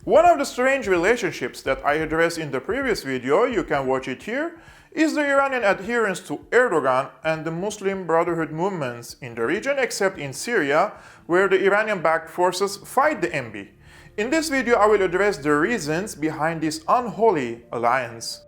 One of the strange relationships that I addressed in the previous video, you can watch it here, is the Iranian adherence to Erdogan and the Muslim Brotherhood movements in the region, except in Syria, where the Iranian-backed forces fight the MB. In this video, I will address the reasons behind this unholy alliance.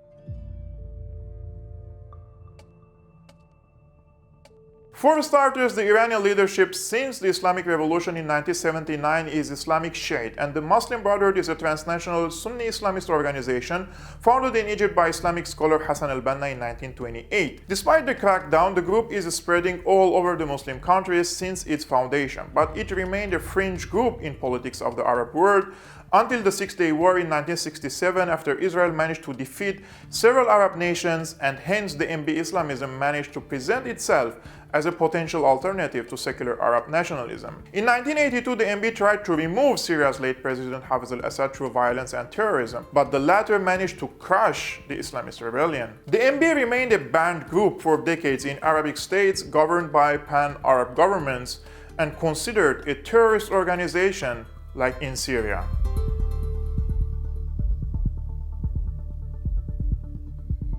For starters, the Iranian leadership since the Islamic Revolution in 1979 is Islamic Shiite, and the Muslim Brotherhood is a transnational Sunni Islamist organization founded in Egypt by Islamic scholar Hassan al-Banna in 1928. Despite the crackdown, the group is spreading all over the Muslim countries since its foundation, but it remained a fringe group in politics of the Arab world until the Six-Day War in 1967, after Israel managed to defeat several Arab nations, and hence the MB Islamism managed to present itself as a potential alternative to secular Arab nationalism. In 1982, the MB tried to remove Syria's late President Hafez al-Assad through violence and terrorism, but the latter managed to crush the Islamist rebellion. The MB remained a banned group for decades in Arabic states governed by pan-Arab governments and considered a terrorist organization like in Syria.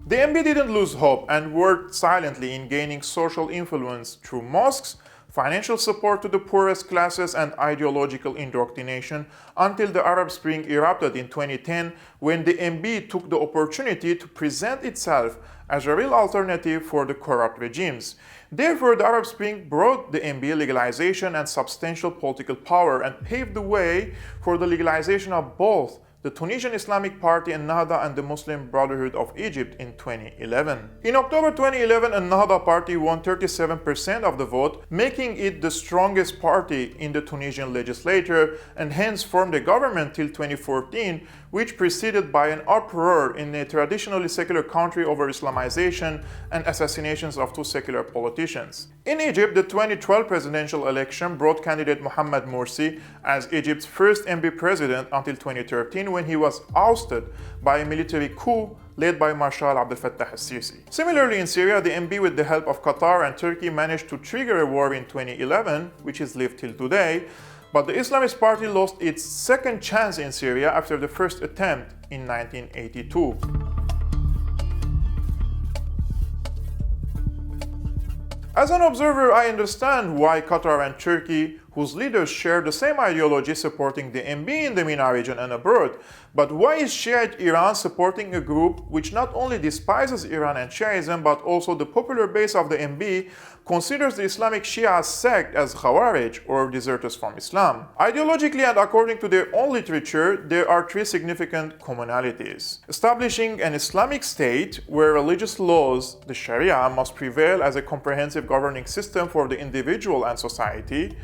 The MB didn't lose hope and worked silently in gaining social influence through mosques, financial support to the poorest classes, and ideological indoctrination until the Arab Spring erupted in 2010, when the MB took the opportunity to present itself as a real alternative for the corrupt regimes. Therefore, the Arab Spring brought the MB legalization and substantial political power and paved the way for the legalization of both the Tunisian Islamic Party Ennahda and the Muslim Brotherhood of Egypt in 2011. In October 2011, Ennahda party won 37% of the vote, making it the strongest party in the Tunisian legislature, and hence formed a government till 2014, which preceded by an uproar in a traditionally secular country over Islamization and assassinations of two secular politicians. In Egypt, the 2012 presidential election brought candidate Mohamed Morsi as Egypt's first MB president until 2013, when he was ousted by a military coup led by Marshal Abdel Fattah al-Sisi. Similarly, in Syria, the MB, with the help of Qatar and Turkey, managed to trigger a war in 2011, which is lived till today, but the Islamist party lost its second chance in Syria after the first attempt in 1982. As an observer, I understand why Qatar and Turkey, whose leaders share the same ideology, supporting the MB in the MENA region and abroad. But why is Shiite Iran supporting a group which not only despises Iran and Shiism, but also the popular base of the MB considers the Islamic Shia sect as Khawarij, or deserters from Islam? Ideologically and according to their own literature, there are three significant commonalities: establishing an Islamic state where religious laws, the Sharia, must prevail as a comprehensive governing system for the individual and society;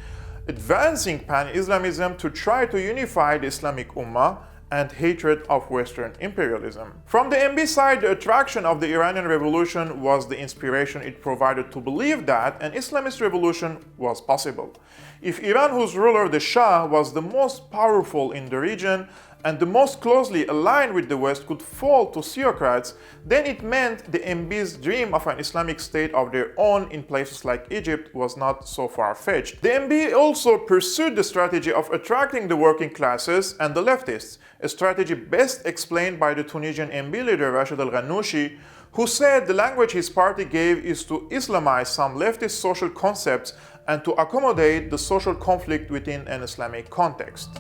advancing pan-Islamism to try to unify the Islamic Ummah; and hatred of Western imperialism. From the MB side, the attraction of the Iranian Revolution was the inspiration it provided to believe that an Islamist revolution was possible. If Iran, whose ruler, the Shah, was the most powerful in the region and the most closely aligned with the West, could fall to theocrats, then it meant the MB's dream of an Islamic state of their own in places like Egypt was not so far-fetched. The MB also pursued the strategy of attracting the working classes and the leftists, a strategy best explained by the Tunisian MB leader Rashid al-Ghannouchi, who said the language his party gave is to Islamize some leftist social concepts and to accommodate the social conflict within an Islamic context.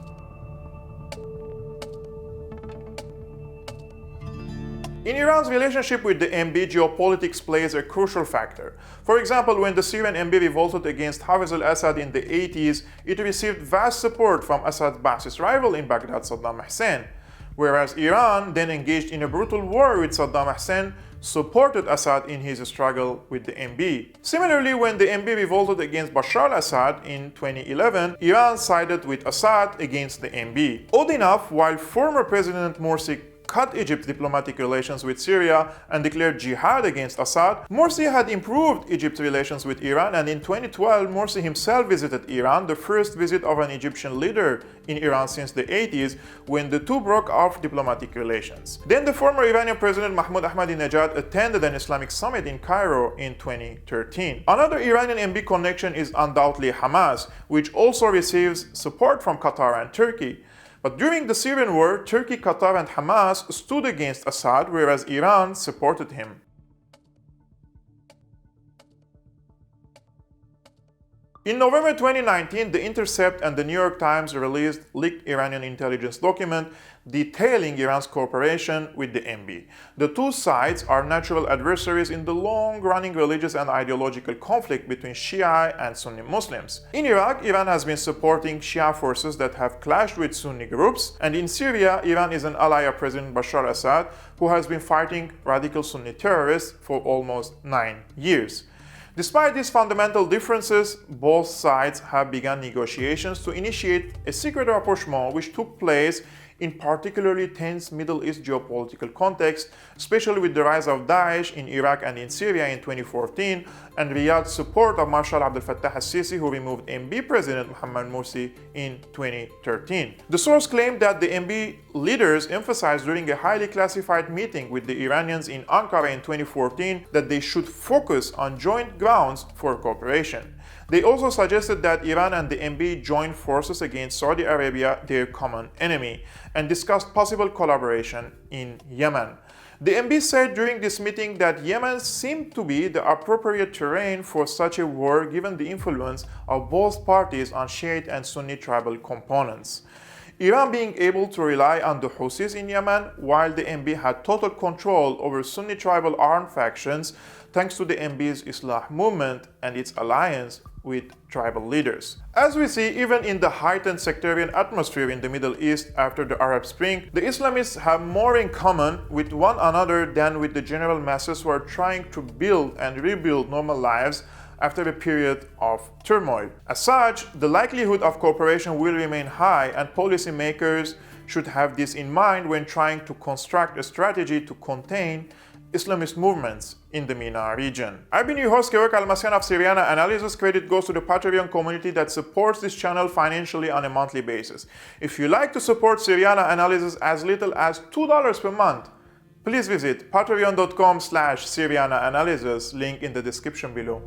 In Iran's relationship with the MB, geopolitics plays a crucial factor. For example, when the Syrian MB revolted against Hafez al-Assad in the 80s, it received vast support from Assad's Ba'athist rival in Baghdad, Saddam Hussein, whereas Iran, then engaged in a brutal war with Saddam Hussein, supported Assad in his struggle with the MB. Similarly, when the MB revolted against Bashar al-Assad in 2011, Iran sided with Assad against the MB. Odd enough, while former President Morsi cut Egypt's diplomatic relations with Syria and declared jihad against Assad, Morsi had improved Egypt's relations with Iran, and in 2012, Morsi himself visited Iran, the first visit of an Egyptian leader in Iran since the 80s, when the two broke off diplomatic relations. Then the former Iranian President Mahmoud Ahmadinejad attended an Islamic summit in Cairo in 2013. Another Iranian MB connection is undoubtedly Hamas, which also receives support from Qatar and Turkey. But during the Syrian war, Turkey, Qatar, and Hamas stood against Assad, whereas Iran supported him. In November 2019, The Intercept and The New York Times released leaked Iranian intelligence document detailing Iran's cooperation with the MB. The two sides are natural adversaries in the long-running religious and ideological conflict between Shia and Sunni Muslims. In Iraq, Iran has been supporting Shia forces that have clashed with Sunni groups, and in Syria, Iran is an ally of President Bashar Assad, who has been fighting radical Sunni terrorists for almost 9 years. Despite these fundamental differences, both sides have begun negotiations to initiate a secret rapprochement which took place in particularly tense Middle East geopolitical context, especially with the rise of Daesh in Iraq and in Syria in 2014, and Riyadh's support of Marshal Abdel Fattah al-Sisi, who removed MB President Mohammad Morsi in 2013. The source claimed that the MB leaders emphasized during a highly classified meeting with the Iranians in Ankara in 2014 that they should focus on joint grounds for cooperation. They also suggested that Iran and the MB join forces against Saudi Arabia, their common enemy, and discussed possible collaboration in Yemen. The MB said during this meeting that Yemen seemed to be the appropriate terrain for such a war given the influence of both parties on Shiite and Sunni tribal components. Iran being able to rely on the Houthis in Yemen, while the MB had total control over Sunni tribal armed factions thanks to the MB's Islah movement and its alliance with tribal leaders. As we see, even in the heightened sectarian atmosphere in the Middle East after the Arab Spring, the Islamists have more in common with one another than with the general masses who are trying to build and rebuild normal lives after a period of turmoil. As such, the likelihood of cooperation will remain high, and policymakers should have this in mind when trying to construct a strategy to contain Islamist movements in the MENA region. I've been your host, Georg Almasian of Syriana Analysis. Credit goes to the Patreon community that supports this channel financially on a monthly basis. If you like to support Syriana Analysis as little as $2 per month, please visit patreon.com/SyrianaAnalysis, link in the description below.